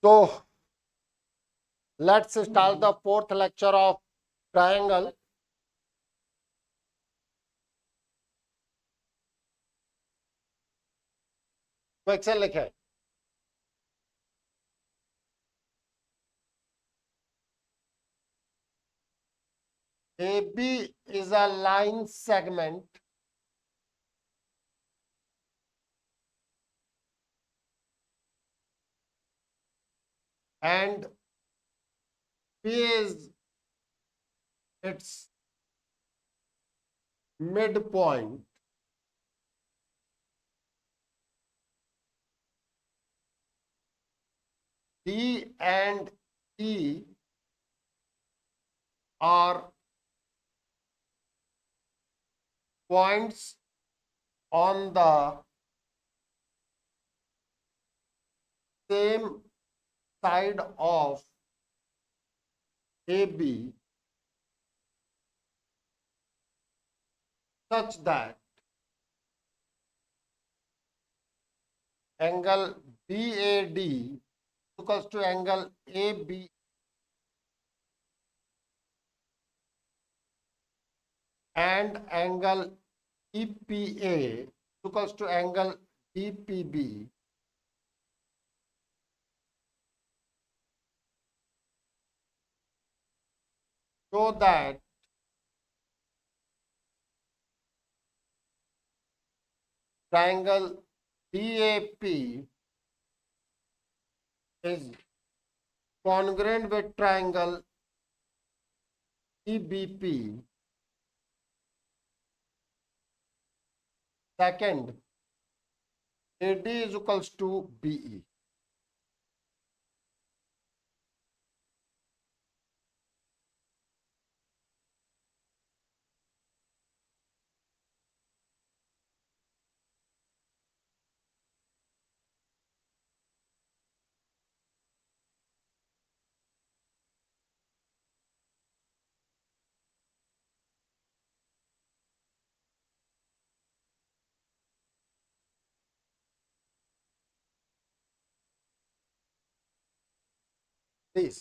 तो let's start the fourth lecture of triangle. Question लिखे, AB is a line segment and P is its midpoint. D and E are points on the same side of AB such that angle BAD equals to angle AB and angle EPA equals to angle DPB so that triangle DAP is congruent with triangle EBP. Second, AD is equals to BE. Please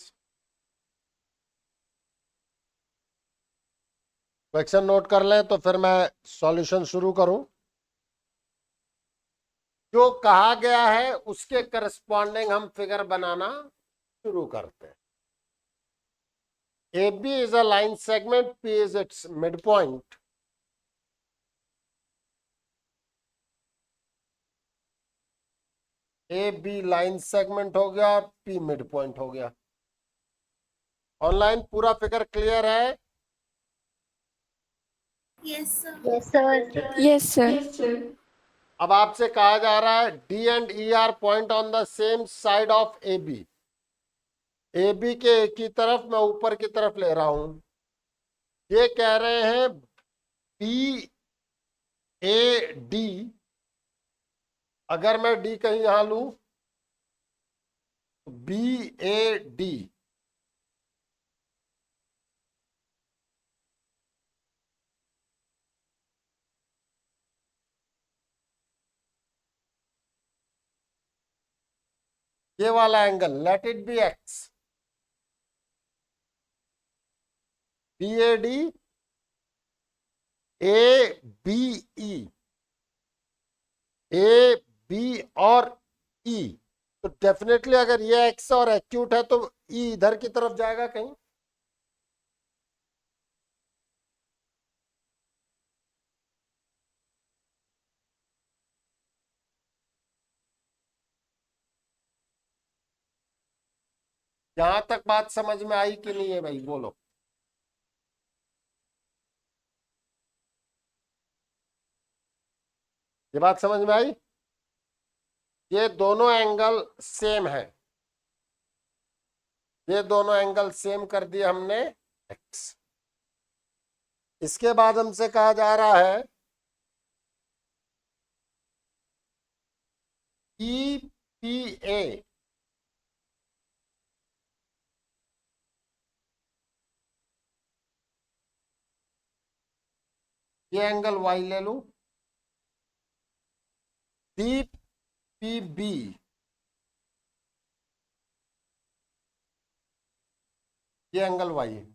question note कर लें तो फिर मैं solution शुरू करूं। जो कहा गया है उसके करस्पॉन्डिंग हम फिगर बनाना शुरू करते हैं। AB is a line segment, P is its midpoint. AB line segment हो गया और P मिड पॉइंट हो गया। ऑनलाइन पूरा फिगर क्लियर है? Yes sir. Yes, sir. Yes, sir. अब आपसे कहा जा रहा है D and E are point on the same side of AB. AB के एक ही तरफ, मैं ऊपर की तरफ ले रहा हूं। ये कह रहे हैं BAD, अगर मैं D कहीं यहां लूं BAD ये वाला angle, let it be X, BAD ABE, AB और E, तो डेफिनेटली अगर ये X और एक्यूट है तो E इधर की तरफ जाएगा कहीं। यहां तक बात समझ में आई कि नहीं है भाई, बोलो। ये बात समझ में आई? ये दोनों एंगल सेम है, ये दोनों एंगल सेम कर दिए हमने X। इसके बाद हमसे कहा जा रहा है EPA ये एंगल Y ले लू, DPB ये एंगल वाई है।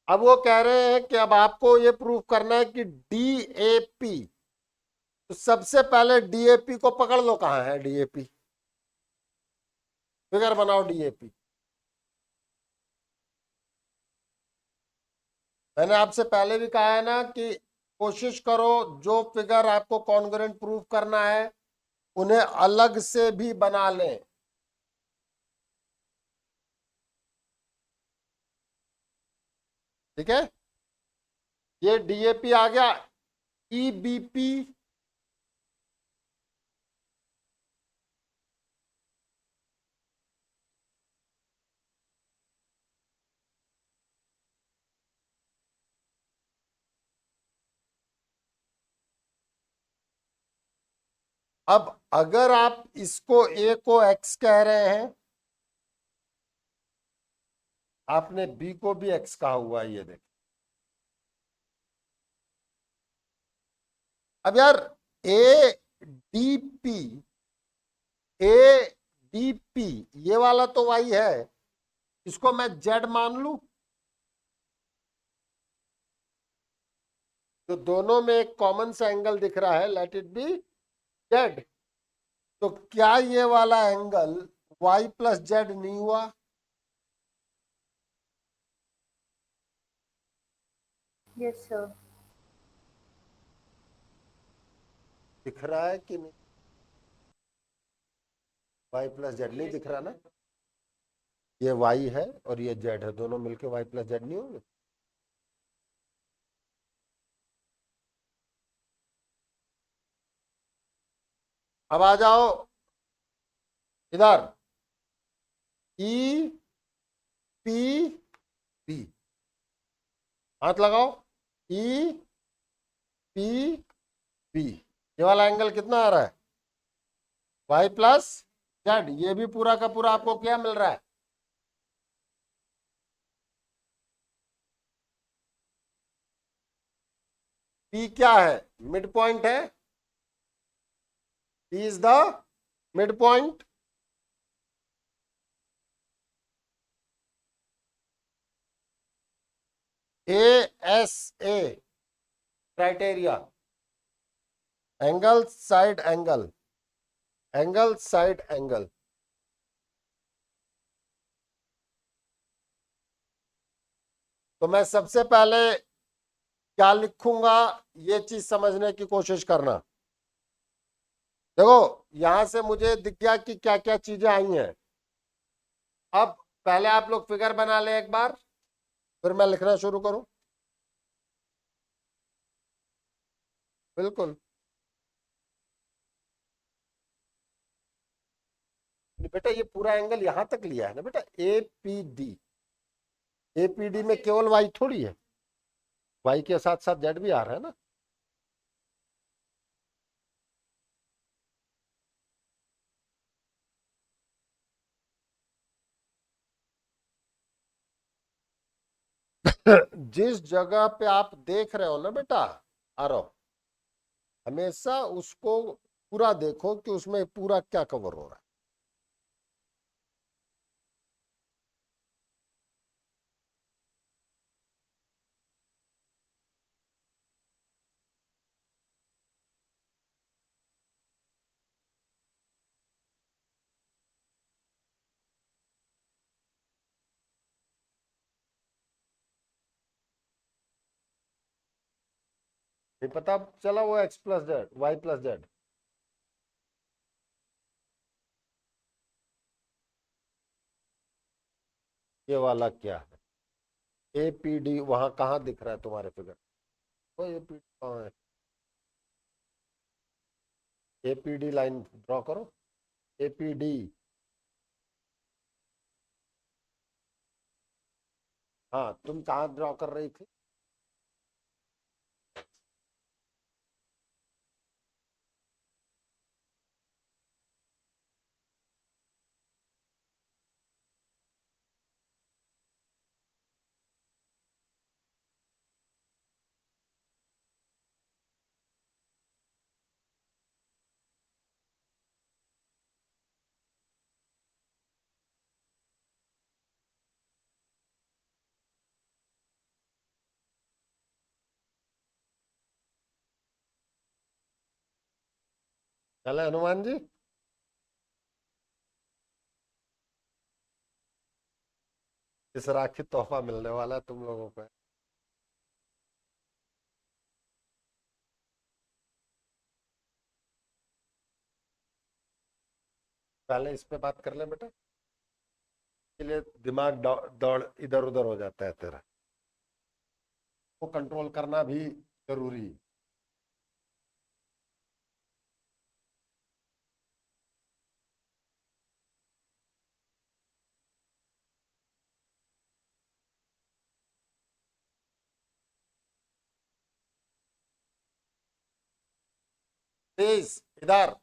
अब वो कह रहे हैं कि अब आपको ये प्रूव करना है कि डीएपी, तो सबसे पहले डीएपी को पकड़ लो, कहां है डीएपी, फिगर बनाओ डीएपी। मैंने आपसे पहले भी कहा है ना कि कोशिश करो जो फिगर आपको कॉन्ग्रुएंट प्रूव करना है उन्हें अलग से भी बना लें। ठीक है, ये डीएपी आ गया। ईबीपी, अब अगर आप इसको ए को एक्स कह रहे हैं, आपने बी को भी एक्स कहा हुआ है, ये देख। अब यार A D P, A D P ये वाला तो वाई है, इसको मैं जेड मान लू, तो दोनों में एक कॉमन सा एंगल दिख रहा है, लेट इट बी जेड। तो क्या ये वाला एंगल वाई प्लस जेड नहीं हुआ? Yes sir. दिख रहा है कि नहीं? वाई प्लस जेड नहीं दिख रहा ना? ये वाई है और ये जेड है, दोनों मिलके वाई प्लस जेड नहीं होंगे? अब आ जाओ इधर, ई पी बी, हाथ लगाओ। ई पी बी, ये वाला एंगल कितना आ रहा है? Y plus Z. ये भी पूरा का पूरा आपको क्या मिल रहा है? पी क्या है? मिड पॉइंट है। P is the mid point. A S A criteria, angle side angle, angle side angle. तो मैं सबसे पहले क्या लिखूंगा, ये चीज समझने की कोशिश करना। देखो यहां से मुझे दिख गया कि क्या क्या चीजें आई हैं। अब पहले आप लोग फिगर बना लें एक बार, फिर मैं लिखना शुरू करूं। बिल्कुल बेटा, ये पूरा एंगल यहां तक लिया है ना बेटा, एपीडी। एपीडी में केवल वाई थोड़ी है, वाई के साथ साथ जेड भी आ रहा है ना। जिस जगह पे आप देख रहे हो ना बेटा, आरो, हमेशा उसको पूरा देखो कि उसमें पूरा क्या कवर हो रहा है। ये पता चला, वो X plus Z, Y plus Z. ये वाला क्या है? एपीडी वहां कहाँ दिख रहा है तुम्हारे फिगर? वो एपीडी कहाँ है? एपीडी लाइन ड्रॉ करो, एपीडी। हाँ, तुम कहाँ ड्रॉ कर रही थी? चले हनुमान जी। इस राखी तोहफा मिलने वाला है तुम लोगों को। पहले इस पे बात कर ले बेटा, के लिए दिमाग दौड़ इधर उधर हो जाता है तेरा, को कंट्रोल करना भी जरूरी है। प्लीज इधर।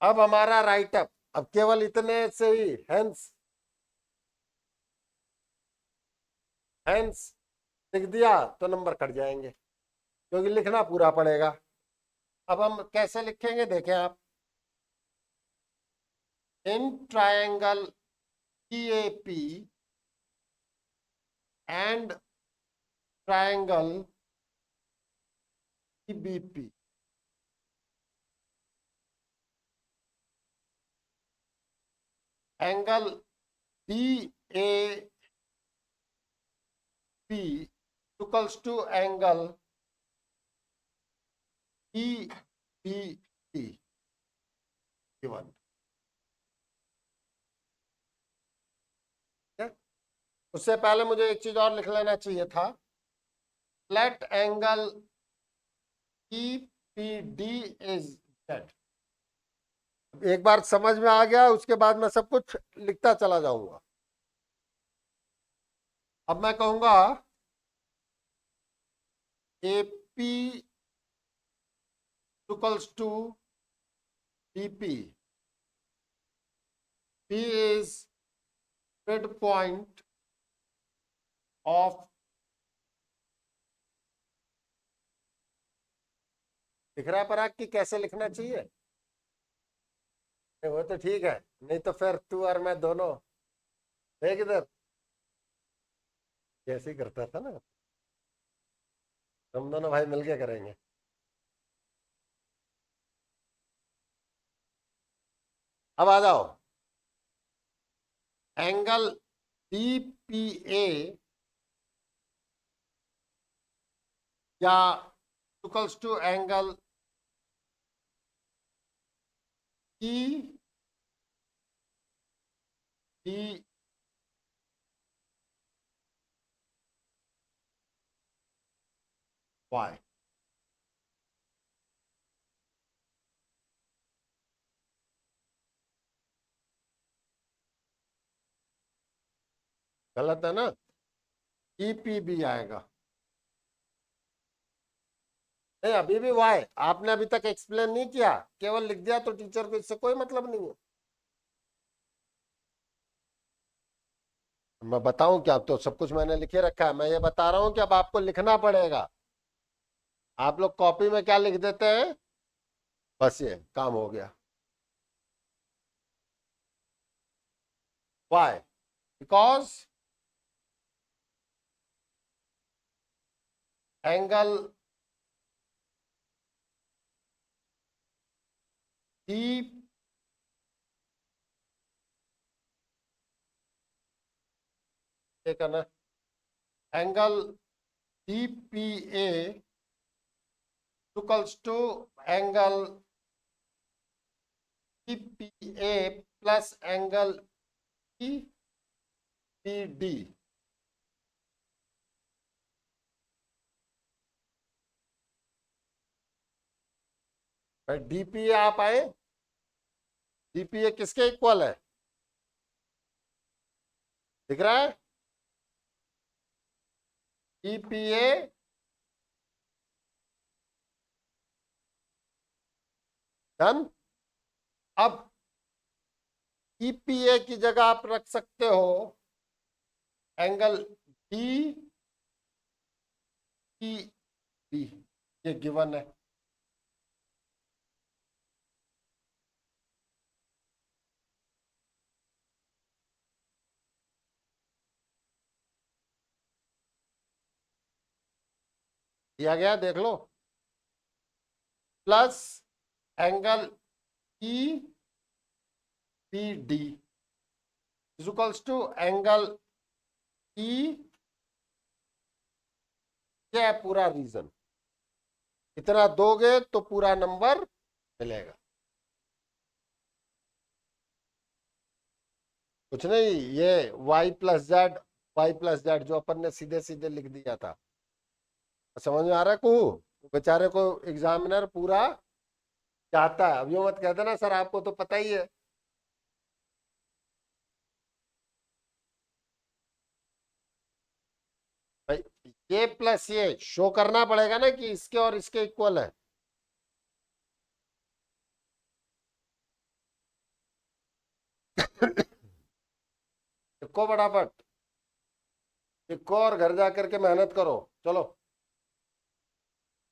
अब हमारा राइट अप, अब केवल इतने से ही हेंस, हेंस लिख दिया तो नंबर कट जाएंगे, क्योंकि लिखना पूरा पड़ेगा। अब हम कैसे लिखेंगे देखें आप। In triangle EAP and triangle EBP, angle DAP equals to angle EBP given. उससे पहले मुझे एक चीज और लिख लेना चाहिए था। Let angle EPD is Z। एक बार समझ में आ गया, उसके बाद मैं सब कुछ लिखता चला जाऊंगा। अब मैं कहूंगा AP equals to BP, P is midpoint of, दिख रहा है पराग की कैसे लिखना चाहिए? वो तो ठीक है, नहीं तो फिर तू और मैं दोनों देख इधर कैसे करता था ना, हम दोनों भाई मिलके करेंगे। अब आ जाओ, एंगल DPA या इक्वल्स टू एंगल EDY। गलत है ना, EPB आएगा। नहीं, अभी भी वाई आपने अभी तक एक्सप्लेन नहीं किया, केवल लिख दिया, तो टीचर को इससे कोई मतलब नहीं है। मैं बताऊं क्या, तो सब कुछ मैंने लिखे रखा है, मैं ये बता रहा हूं कि अब आपको लिखना पड़ेगा। आप लोग कॉपी में क्या लिख देते हैं, बस ये काम हो गया। वाई, बिकॉज एंगल डी, ये करना, angle DPA equals to angle DPA plus angle EPD। DPA आप आए, DPA किसके इक्वल है, दिख रहा है? EPA done. अब EPA की जगह आप रख सकते हो एंगल DPB, ये गिवन है। दिया गया, देख लो। Plus angle E P D is equals to angle E, क्या है पूरा रीजन, इतना दोगे तो पूरा नंबर मिलेगा। कुछ नहीं, ये y प्लस जेड जो अपन ने सीधे सीधे लिख दिया था, समझ में आ रहा है को बेचारे को एग्जामिनर पूरा चाहता है। अब यो मत कहते ना सर आपको तो पता ही है। भाई ये प्लस ये शो करना पड़ेगा ना कि इसके और इसके इक्वल है। लिखो फटाफट, लिखो और घर जा करके मेहनत करो। चलो,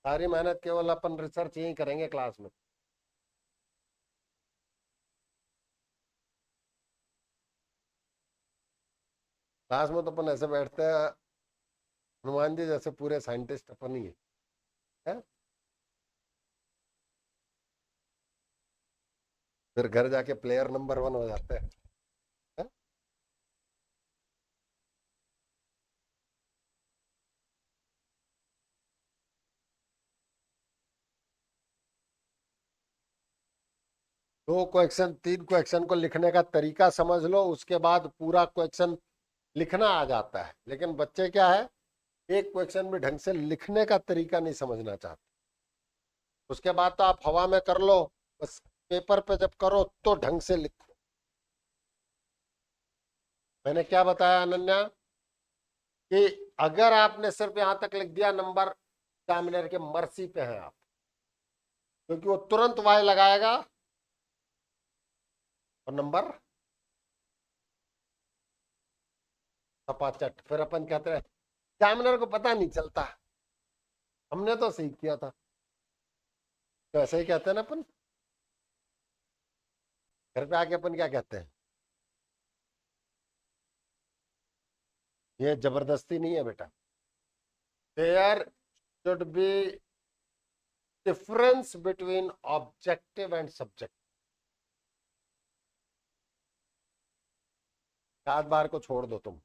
सारी मेहनत केवल अपन रिसर्च यही करेंगे क्लास में। क्लास में तो अपन ऐसे बैठते हैं हनुमान जी जैसे पूरे साइंटिस्ट अपन ही है? फिर घर जाके प्लेयर नंबर 1 हो जाते हैं। है? दो क्वेश्चन 3 क्वेश्चन को लिखने का तरीका समझ लो, उसके बाद पूरा क्वेश्चन लिखना आ जाता है। लेकिन बच्चे क्या है, एक क्वेश्चन भी ढंग से लिखने का तरीका नहीं समझना चाहते। उसके बाद तो आप हवा में कर लो, बस पेपर पे जब करो तो ढंग से लिखो। मैंने क्या बताया अनन्या कि अगर आपने सिर्फ यहां तक लिख दिया, नंबर एग्जामिनर के मर्जी पे है आप, क्योंकि वो तुरंत वाई लगाएगा और नंबर सपाचट। फिर अपन कहते हैं एग्जामिनर को पता नहीं चलता, हमने तो सही किया था। तो ऐसे ही कहते हैं ना अपन, घर पे आके अपन क्या कहते हैं, ये जबरदस्ती नहीं है बेटा। There should be difference between objective and subject. 7 बार को छोड़ दो तुम,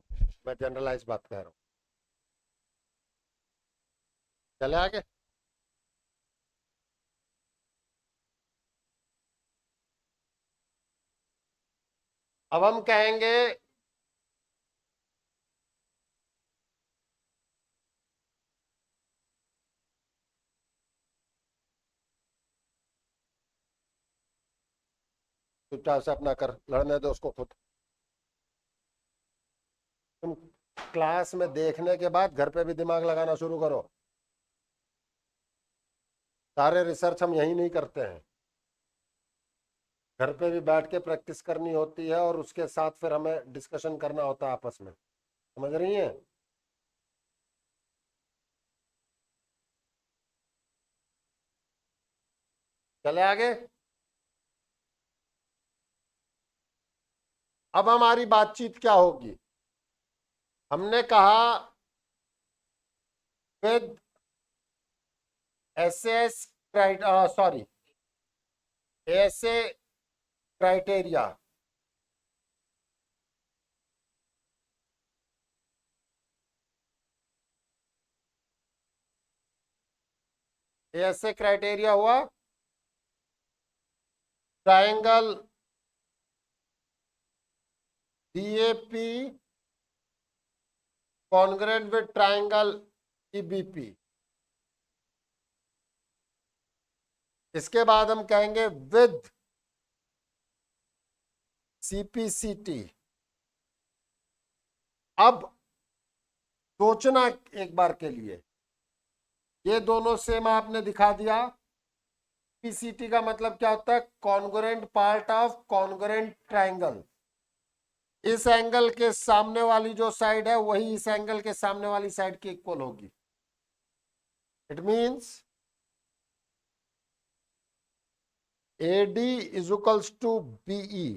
मैं जनरलाइज बात कह रहा हूं। चले आगे। अब हम कहेंगे चुपचाप से अपना कर, लड़ने दो उसको खुद। तुम क्लास में देखने के बाद घर पे भी दिमाग लगाना शुरू करो। सारे रिसर्च हम यही नहीं करते हैं, घर पे भी बैठ के प्रैक्टिस करनी होती है और उसके साथ फिर हमें डिस्कशन करना होता है आपस में। समझ रही है? चले आगे। अब हमारी बातचीत क्या होगी, हमने कहा विद एसएस सॉरी ऐसे क्राइटेरिया, ऐसे क्राइटेरिया हुआ triangle DAP congruent with triangle EBP. इसके बाद हम कहेंगे विद सीपीसीटी। अब सोचना एक बार के लिए, ये दोनों सेम आपने दिखा दिया। पीसीटी का मतलब क्या होता है, congruent part of congruent triangle. इस एंगल के सामने वाली जो साइड है वही इस एंगल के सामने वाली साइड की इक्वल होगी। It means AD is equals to BE।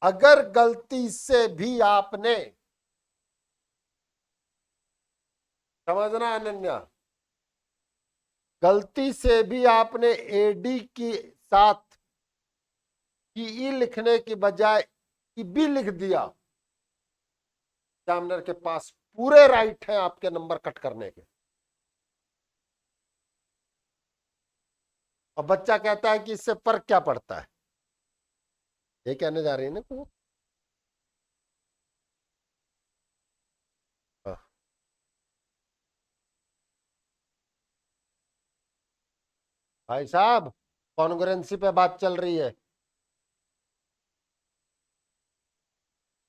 अगर गलती से भी आपने, समझना अनन्या, गलती से भी आपने एडी के साथ ई लिखने की बजाय ईबी लिख दिया, एग्जामिनर के पास पूरे राइट हैं आपके नंबर कट करने के। और बच्चा कहता है कि इससे फर्क क्या पड़ता है, ये कहने जा रही है ना तो। हाँ। भाई साहब, कॉन्ग्रुएंसी पे बात चल रही है।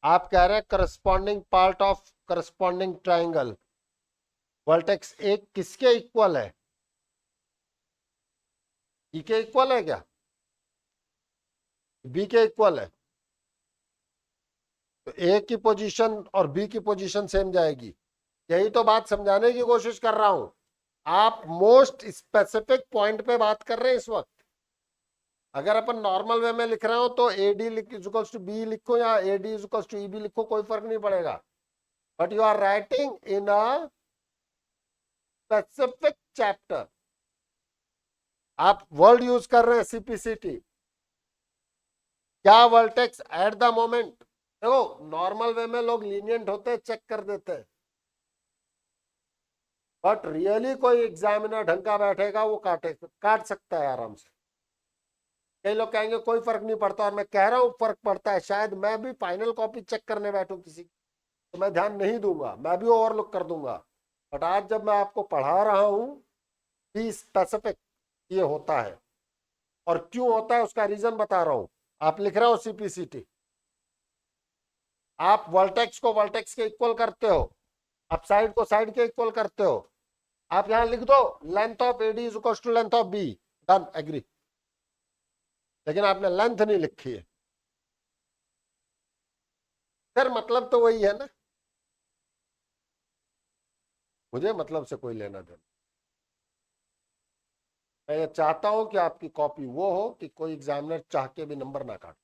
आप कह रहे हैं corresponding part of corresponding triangle, vertex एक किसके इक्वल है? ई के इक्वल है क्या? बी के इक्वल है? तो ए की पोजीशन और बी की पोजीशन सेम जाएगी। यही तो बात समझाने की कोशिश कर रहा हूं। आप मोस्ट स्पेसिफिक पॉइंट पे बात कर रहे हैं इस वक्त। अगर अपन नॉर्मल वे में लिख रहे हो तो A D equals to B लिखो या A D equals to E B लिखो, कोई फर्क नहीं पड़ेगा। But you are writing in a specific chapter. आप वर्ड यूज कर रहे हैं सीपीसीटी। क्या वर्टेक्स एट द मोमेंट, देखो नॉर्मल वे में लोग लीनियंट होते हैं, चेक कर देते हैं, बट रियली कोई एग्जामिनर ढंग का बैठेगा वो काट सकता है आराम से। कई लोग कहेंगे कोई फर्क नहीं पड़ता, और मैं कह रहा हूं फर्क पड़ता है। शायद मैं भी फाइनल कॉपी चेक करने बैठूं किसी की तो मैं ध्यान नहीं दूंगा, मैं भी ओवरलुक कर दूंगा। बट आज जब मैं आपको पढ़ा रहा हूं, बी स्पेसिफिक, ये होता है और क्यों होता है उसका रीजन बता रहा हूं। आप लिख रहे हो सीपीसीटी, आप वर्टेक्स को वर्टेक्स के इक्वल करते हो, आप साइड को साइड के इक्वल करते हो। आप यहां लिख दो length of AD is equal to length of B, done, agree. लेकिन आपने लेंथ नहीं लिखी है, फिर मतलब तो वही है ना। मुझे मतलब से कोई लेना देना, मैं ये चाहता हूं कि आपकी कॉपी वो हो कि कोई एग्जामिनर चाह के भी नंबर ना काटे।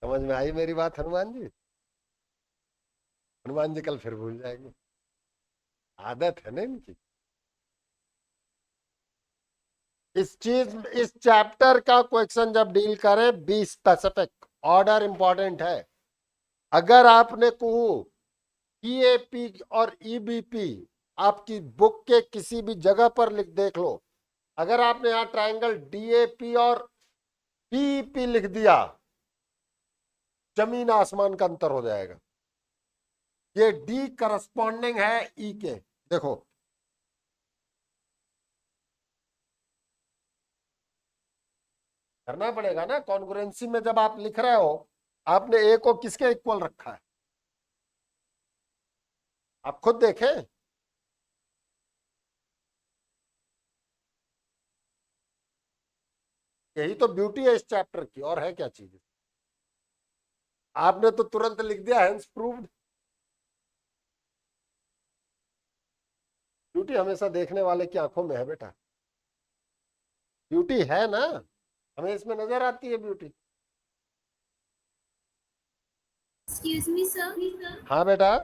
समझ में आई मेरी बात हनुमान जी? हनुमान जी कल फिर भूल जाएंगे, आदत है ना इनकी। इस चैप्टर का क्वेश्चन जब डील करें, बी स्पेसिफिक, ऑर्डर इंपॉर्टेंट है। अगर आपने कहो ईएपी और ईबीपी आपकी बुक के किसी भी जगह पर देख लो, अगर आपने यहां ट्रायंगल डीएपी और पीपी लिख दिया, जमीन आसमान का अंतर हो जाएगा। ये डी करस्पॉन्डिंग है ई के, देखो करना पड़ेगा ना। कॉन्ग्रुएंसी में जब आप लिख रहे हो, आपने ए को किसके इक्वल रखा है? आप खुद देखें। यही तो ब्यूटी है इस चैप्टर की, और है क्या चीज? आपने तो तुरंत लिख दिया हेंस प्रूव्ड। ब्यूटी हमेशा देखने वाले की आंखों में है बेटा, ब्यूटी है ना, हमें इसमें नजर आती है ब्यूटी। Excuse me sir. हाँ बेटा,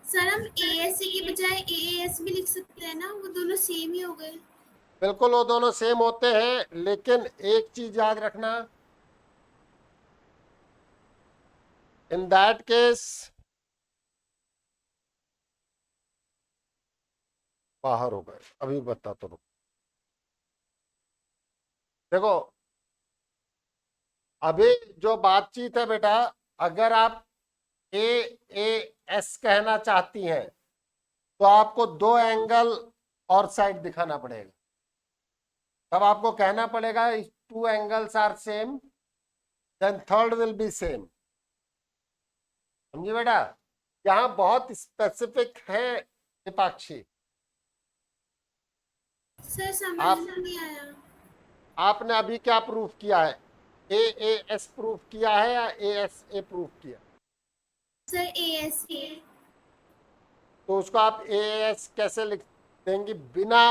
सर हम एएससी की बजाय एएएस भी लिख सकते हैं ना, वो दोनों सेम ही हो गए। बिल्कुल वो दोनों सेम होते हैं, लेकिन एक चीज याद रखना, इन दैट केस बाहर हो गए, अभी बता तो रुको। देखो अभी जो बातचीत है बेटा, अगर आप ए ए एस कहना चाहती हैं तो आपको दो एंगल और साइड दिखाना पड़ेगा। तब आपको कहना पड़ेगा two angles are same, then third will be same. समझिए बेटा, यहां बहुत स्पेसिफिक है विपाक्षी। सर समझ आप नहीं आया। आपने अभी क्या प्रूफ किया है? ए ए एस प्रूफ किया है या ए एस ए प्रूफ किया? Sir ASC. तो उसको आप ए एस कैसे लिख देंगी बिना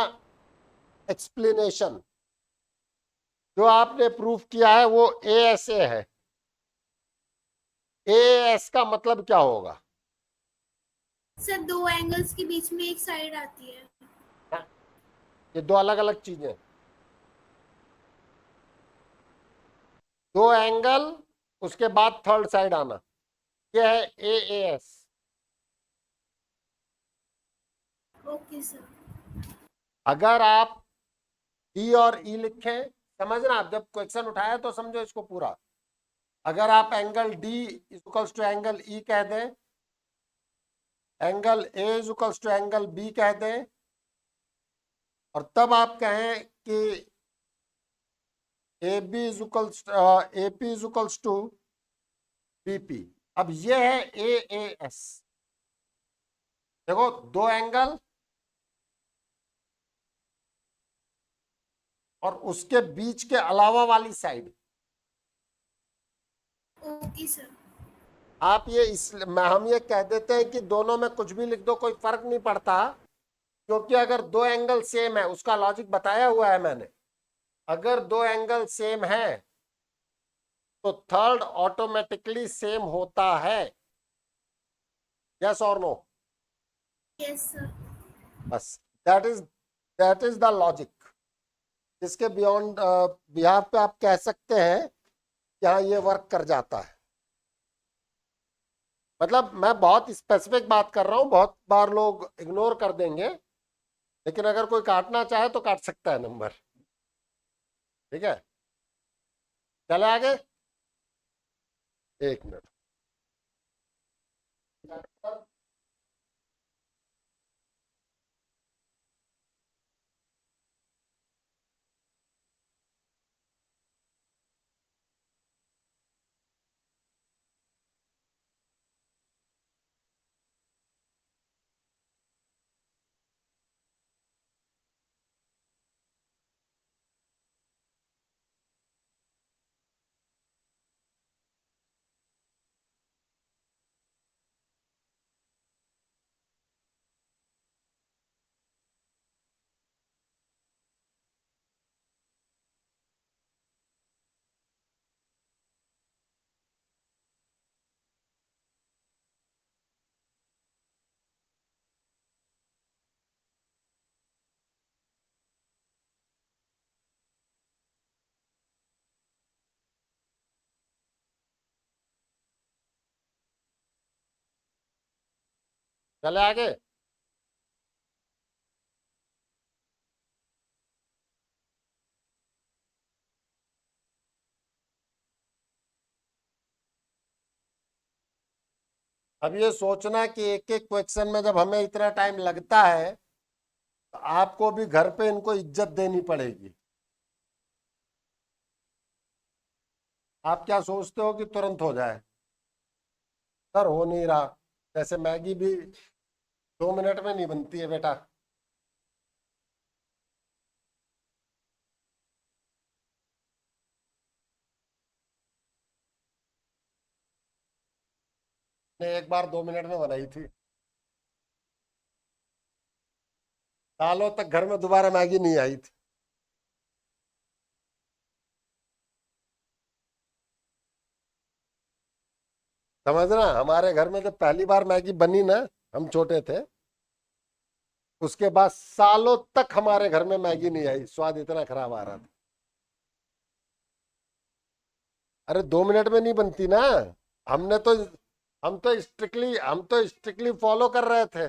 एक्सप्लेनेशन? जो आपने प्रूफ किया है वो ए एस ए है। ए एस का मतलब क्या होगा? सर दो एंगल्स के बीच में एक साइड आती है। हाँ, ये दो अलग अलग चीजें। दो एंगल, उसके बाद थर्ड साइड आना, ये है AAS। Okay sir. अगर आप D और E लिखें, समझना, आप जब क्वेश्चन उठाया तो समझो इसको पूरा। अगर आप angle D equals to angle E कह दें, angle A equals to angle B कह दें, और तब आप कहें कि AP इक्वल्स टू BP, अब ये है AAS। देखो, दो एंगल और उसके बीच के अलावा वाली साइड। Okay sir. आप ये हम ये कह देते हैं कि दोनों में कुछ भी लिख दो, कोई फर्क नहीं पड़ता, क्योंकि अगर दो एंगल सेम है, उसका लॉजिक बताया हुआ है मैंने, अगर दो एंगल सेम है तो थर्ड ऑटोमेटिकली सेम होता है। यस और नो? Yes sir. बस, दैट इज द लॉजिक। इसके बियॉन्ड बिहाफ पे आप कह सकते हैं कि हाँ, ये वर्क कर जाता है। मतलब मैं बहुत स्पेसिफिक बात कर रहा हूं, बहुत बार लोग इग्नोर कर देंगे, लेकिन अगर कोई काटना चाहे तो काट सकता है नंबर। ठीक है, चले आगे। एक मिनट। चले आगे। अब ये सोचना कि एक एक क्वेश्चन में जब हमें इतना टाइम लगता है, तो आपको भी घर पे इनको इज्जत देनी पड़ेगी। आप क्या सोचते हो कि तुरंत हो जाए? सर हो नहीं रहा। जैसे मैगी भी 2 मिनट में नहीं बनती है बेटा। ने एक बार 2 मिनट में बनाई थी, सालों तक घर में दोबारा मैगी नहीं आई थी। समझना, हमारे घर में जब पहली बार मैगी बनी ना, हम छोटे थे, उसके बाद सालों तक हमारे घर में मैगी नहीं आई, स्वाद इतना खराब आ रहा था। अरे 2 मिनट में नहीं बनती ना। हमने तो हम तो स्ट्रिक्टली फॉलो कर रहे थे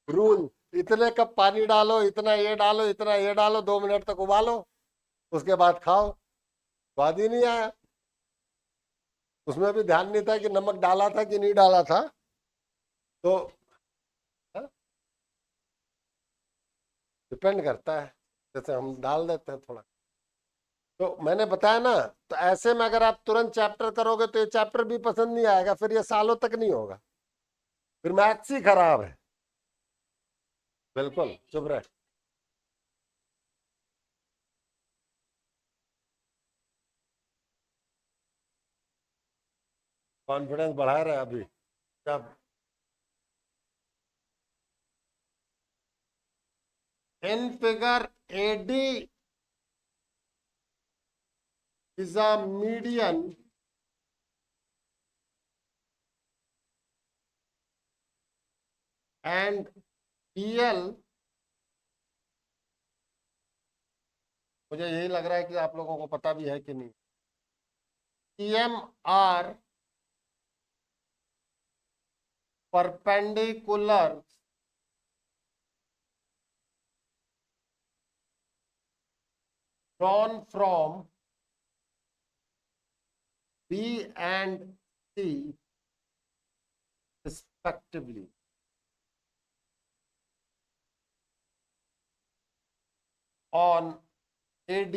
रूल। इतने कप पानी डालो, इतना ये डालो, इतना ये डालो, 2 मिनट तक उबालो, उसके बाद खाओ। स्वाद ही नहीं आया। उसमें भी ध्यान नहीं था कि नमक डाला था कि नहीं डाला था। तो डिपेंड करता है, जैसे हम डाल देते हैं थोड़ा। तो मैंने बताया ना, तो ऐसे में अगर आप तुरंत चैप्टर करोगे तो ये चैप्टर भी पसंद नहीं आएगा, फिर ये सालों तक नहीं होगा, फिर मैथ्स ही खराब है। बिल्कुल चुप रहे। कॉन्फिडेंस बढ़ा रहे अभी जब in figure AD is a median and PL, मुझे यही लग रहा है कि आप लोगों को पता भी है कि नहीं, CM are perpendicular drawn from B and C respectively. On AD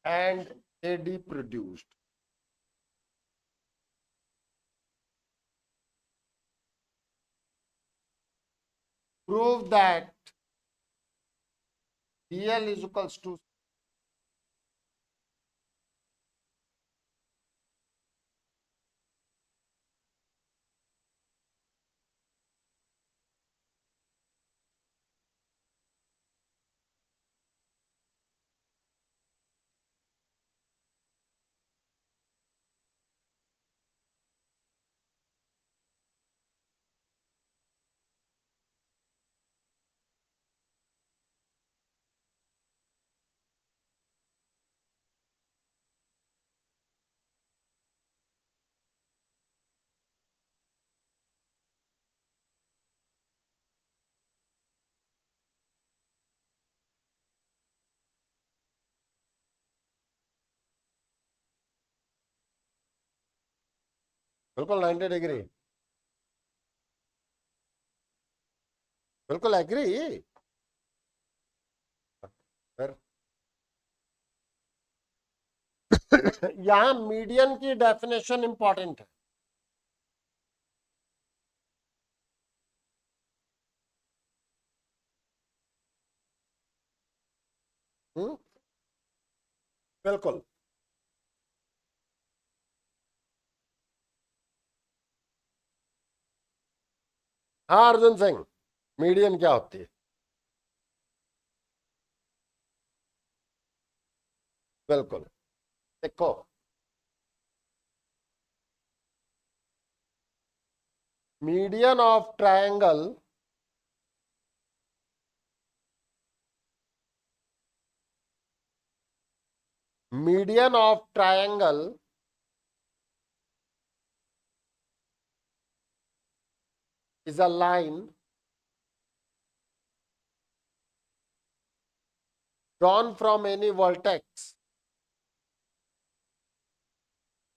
and AD produced. Prove that BL is equals to बिल्कुल 90 डिग्री, बिल्कुल एग्री। फिर यहाँ मीडियन की डेफिनेशन इंपॉर्टेंट है। बिल्कुल। हाँ अर्जुन सिंह, मीडियन क्या होती है? बिल्कुल। देखो, median of triangle median of triangle is a line drawn from any vertex,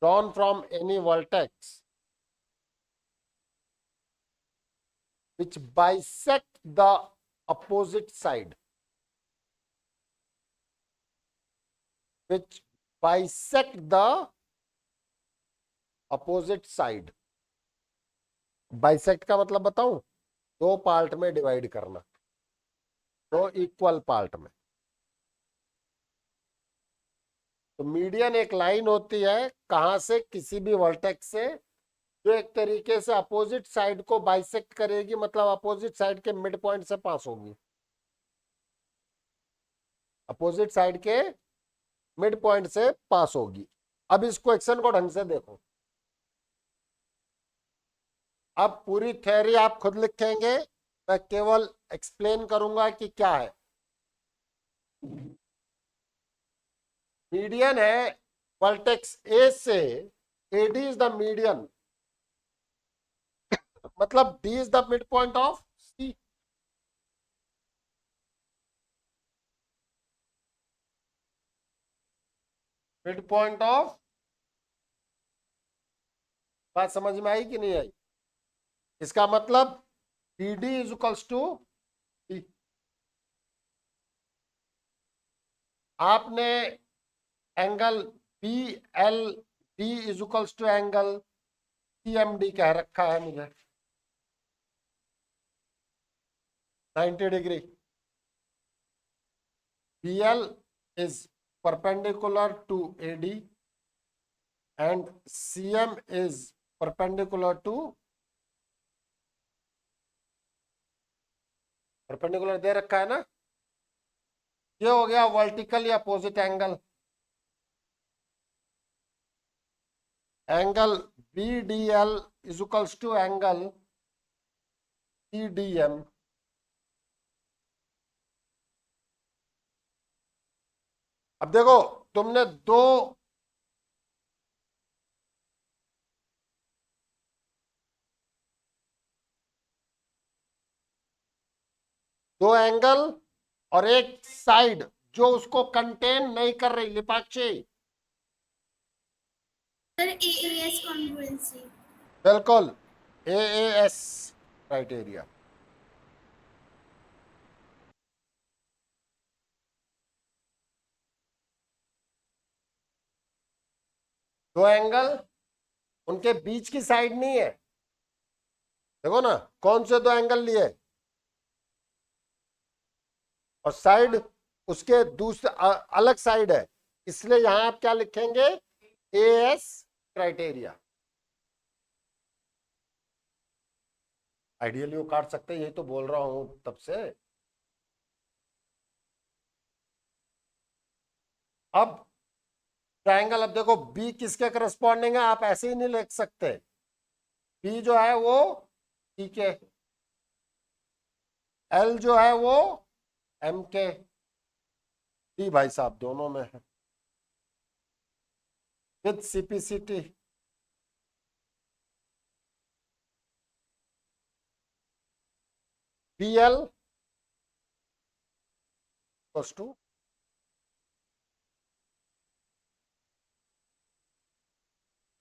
drawn from any vertex which bisect the opposite side, which bisect the opposite side. Bisect का मतलब बताऊं? दो पार्ट में डिवाइड करना, दो इक्वल पार्ट में। तो median एक लाइन होती है, कहां से? किसी भी वर्टेक्स से, जो एक तरीके से अपोजिट साइड को बाइसेक्ट करेगी, मतलब अपोजिट साइड के मिड पॉइंट से पास होगी, अपोजिट साइड के मिड पॉइंट से पास होगी। अब इस क्वेश्चन को ढंग से देखो। अब पूरी थ्योरी आप खुद लिखेंगे, मैं केवल एक्सप्लेन करूंगा कि क्या है। मीडियन है वर्टेक्स ए से, एडी इज द मीडियन, मतलब D is the mid point of C. Mid point of, बात समझ में आई कि नहीं आई? इसका मतलब B D is equals to, आपने angle B L D is equals to angle C M D कह रखा है मुझे, 90 degree. B L is perpendicular to AD and CM is perpendicular to, perpendicular दे रखा है ना। ये हो गया वर्टिकल या opposite angle, angle BDL is equals to angle EDM अब देखो तुमने दो एंगल और एक साइड जो उसको कंटेन नहीं कर रही लिपाक्षी। Sir AAS congruency. बिल्कुल AAS क्राइटेरिया। दो एंगल उनके बीच की साइड नहीं है। देखो ना कौन से दो एंगल लिए और साइड उसके दूसरे अलग साइड है, इसलिए यहां आप क्या लिखेंगे AS क्राइटेरिया। आइडियली वो काट सकते हैं, यही तो बोल रहा हूं तब से। अब ट्रायंगल, अब देखो बी किसके करस्पॉन्डिंग है, आप ऐसे ही नहीं लिख सकते। बी जो है वो ई के, एल जो है वो एम के, डी भाई साहब दोनों में है विद CPCT। BL टू,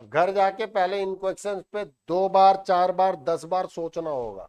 घर जाके पहले इन क्वेश्चंस पे 2 बार 4 बार 10 बार सोचना होगा।